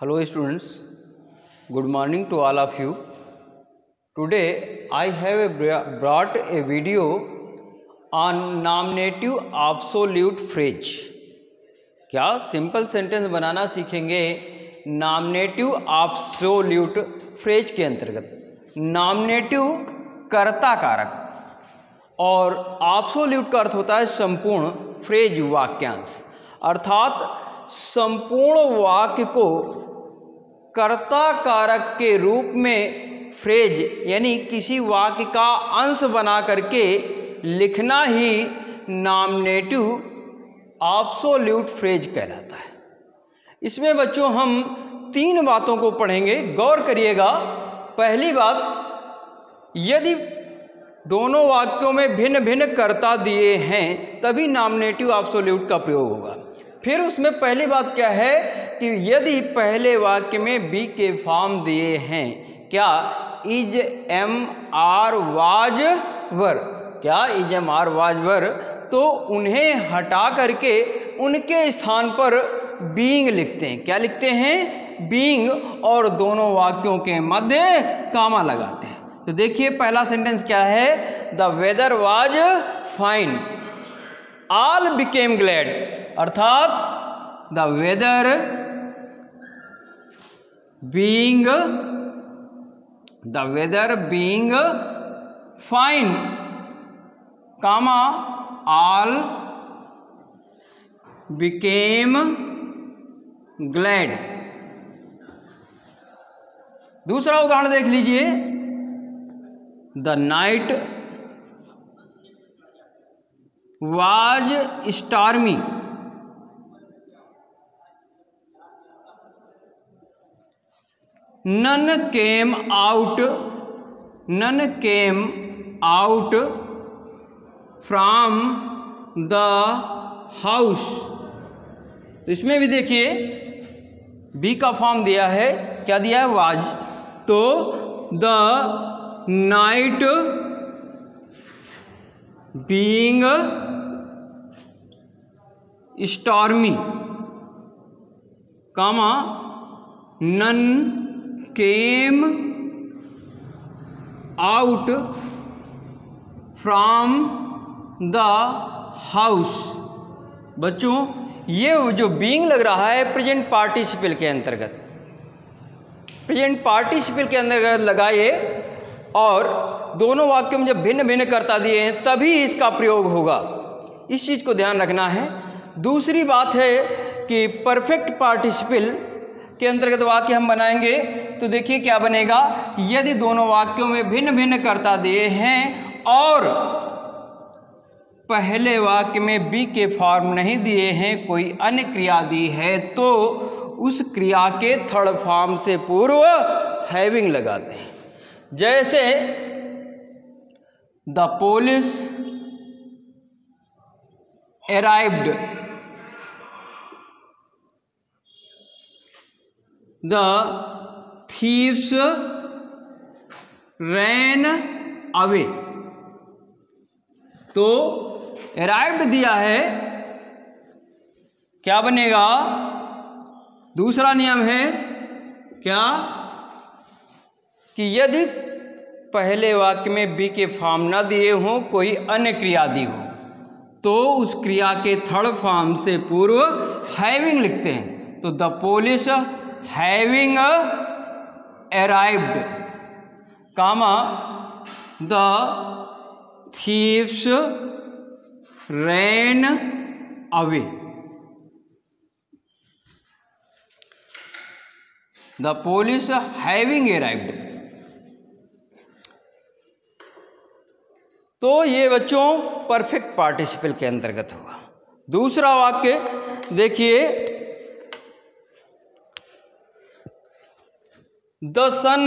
Hello students, good morning to all of you. Today I have brought a video on nominative absolute phrase. क्या simple sentence बनाना सीखेंगे nominative absolute phrase के अंतर्गत। Nominative कर्ता कारक और absolute का अर्थ होता है संपूर्ण फ्रेज वाक्यांश, अर्थात संपूर्ण वाक्य को कर्ता कारक के रूप में फ्रेज यानी किसी वाक्य का अंश बना करके लिखना ही नॉमिनेटिव एब्सोल्यूट फ्रेज कहलाता है। इसमें बच्चों हम तीन बातों को पढ़ेंगे, गौर करिएगा। पहली बात, यदि दोनों वाक्यों में भिन्न भिन्न कर्ता दिए हैं तभी नॉमिनेटिव एब्सोल्यूट का प्रयोग होगा। फिर उसमें पहली बात क्या है कि यदि पहले वाक्य में बी के फॉर्म दिए हैं, क्या is am are was were, क्या is am are was were, तो उन्हें हटा करके उनके स्थान पर बीइंग लिखते हैं। क्या लिखते हैं? बीइंग, और दोनों वाक्यों के मध्य कामा लगाते हैं। तो देखिए पहला सेंटेंस क्या है, the weather was fine, all became glad, अर्थात the weather being fine, comma all became glad. दूसरा उदाहरण देख लीजिए, the night was stormy, none came out from the house। तो इसमें भी देखिए बी का फॉर्म दिया है, क्या दिया है? वाज। तो the night being stormy, comma none came out from the house. बच्चों ये जो बीइंग लग रहा है प्रेजेंट पार्टिसिपल के अंतर्गत, प्रेजेंट पार्टिसिपल के अंतर्गत लगाइए, और दोनों वाक्यों में जब भिन्न भिन्न कर्ता दिए हैं तभी इसका प्रयोग होगा। इस चीज़ को ध्यान रखना है। दूसरी बात है कि परफेक्ट पार्टिसिपल के अंतर्गत वाक्य हम बनाएंगे तो देखिए क्या बनेगा, यदि दोनों वाक्यों में भिन्न भिन्न कर्ता दिए हैं और पहले वाक्य में बी के फॉर्म नहीं दिए हैं, कोई अन्य क्रिया दी है, तो उस क्रिया के थर्ड फॉर्म से पूर्व हैविंग लगाते हैं। जैसे the police arrived, the thieves ran away. तो अराइव्ड दिया है, क्या बनेगा? दूसरा नियम है क्या कि यदि पहले वाक्य में बी के फॉर्म न दिए हों, कोई अन्य क्रिया दी हो, तो उस क्रिया के थर्ड फॉर्म से पूर्व हैविंग लिखते हैं। तो the police having arrived, comma the thieves ran away. The police having arrived. तो ये बच्चों परफेक्ट पार्टिसिपल के अंतर्गत होगा। दूसरा वाक्य देखिए, the sun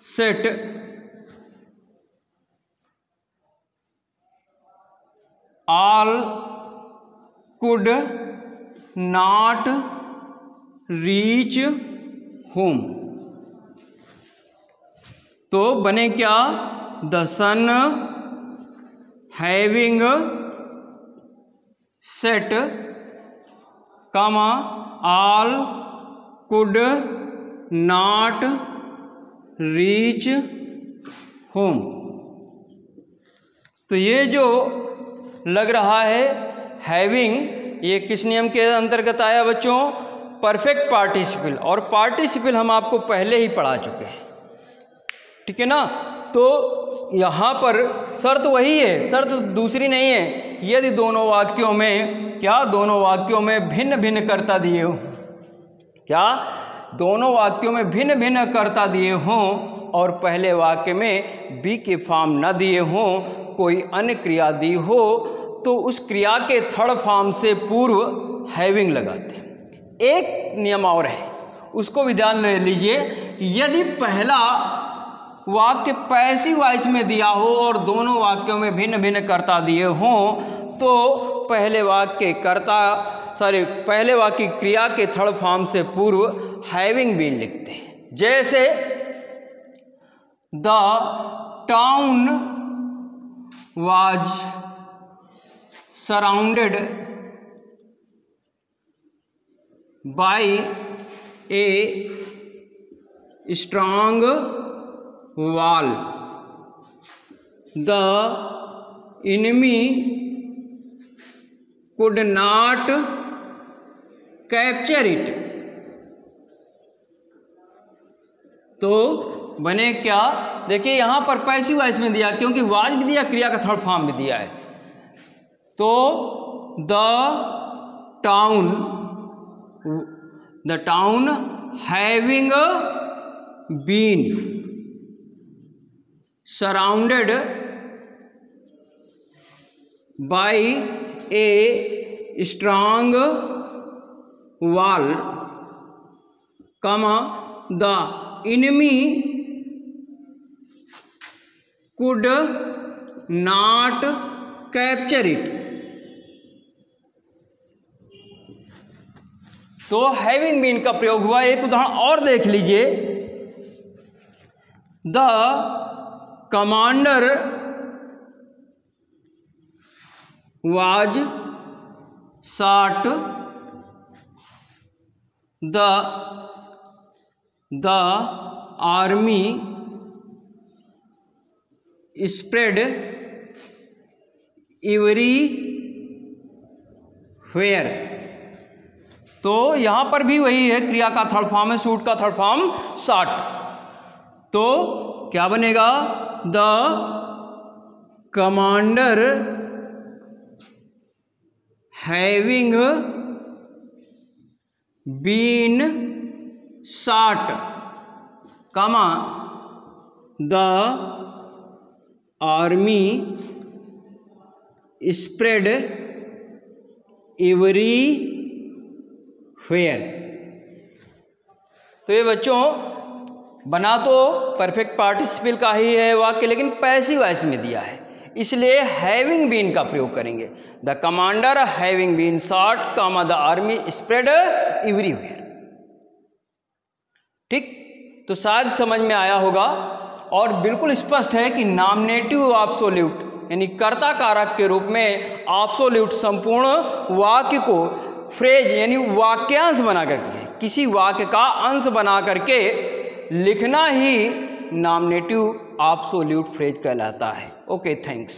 set all could not reach home. तो बने क्या? The sun having set comma all could not reach home. तो ये जो लग रहा है हैविंग, ये किस नियम के अंतर्गत आया बच्चों? Perfect participle. और पार्टिसिपल हम आपको पहले ही पढ़ा चुके हैं, ठीक है ना। तो यहाँ पर शर्त वही है, शर्त दूसरी नहीं है। यदि दोनों वाक्यों में क्या, दोनों वाक्यों में भिन्न भिन्न कर्ता दिए हों, क्या दोनों वाक्यों में भिन्न भिन्न कर्ता दिए हों और पहले वाक्य में बी के फॉर्म न दिए हों, कोई अन्य क्रिया दी हो, तो उस क्रिया के थर्ड फॉर्म से पूर्व हैविंग लगाते हैं। एक नियम और है, उसको भी ध्यान ले लीजिए। यदि पहला वाक्य पैसिव वॉइस में दिया हो और दोनों वाक्यों में भिन्न भिन्न कर्ता दिए हों, तो पहले वाक्य पहले वाक्य क्रिया के थर्ड फॉर्म से पूर्व हैविंग बीन लिखते हैं। जैसे the town was surrounded by a strong wall. The enemy could not capture it. तो बने क्या? देखिए यहाँ पर पैसिव वॉइस में दिया, क्योंकि वाज भी दिया, क्रिया का थर्ड फॉर्म भी दिया है। तो the town having been surrounded by a strong wall, comma the enemy could not capture it. तो हैविंग बीन का प्रयोग हुआ। एक उदाहरण और देख लीजिए। The commander was shot, the army spread everywhere। तो यहाँ पर भी वही है, क्रिया का थर्ड फॉर्म है, शूट का थर्ड फॉर्म शॉट। तो क्या बनेगा? The commander having been shot, comma the army spread everywhere. तो ये बच्चों बना तो परफेक्ट पार्टिसिपल का ही है वाक्य, लेकिन पैसिव वॉइस में दिया है, इसलिए हैविंग बीन का प्रयोग करेंगे। The commander having been shot, comma the army spread everywhere. ठीक, तो शायद समझ में आया होगा और बिल्कुल स्पष्ट है कि नॉमिनेटिव एब्सोल्यूट यानी कर्ता कारक के रूप में एब्सोल्यूट संपूर्ण वाक्य को फ्रेज यानी वाक्यांश बना करके, किसी वाक्य का अंश बना करके लिखना ही नॉमिनेटिव एब्सोल्यूट फ्रेज कहलाता है। Okay, thanks.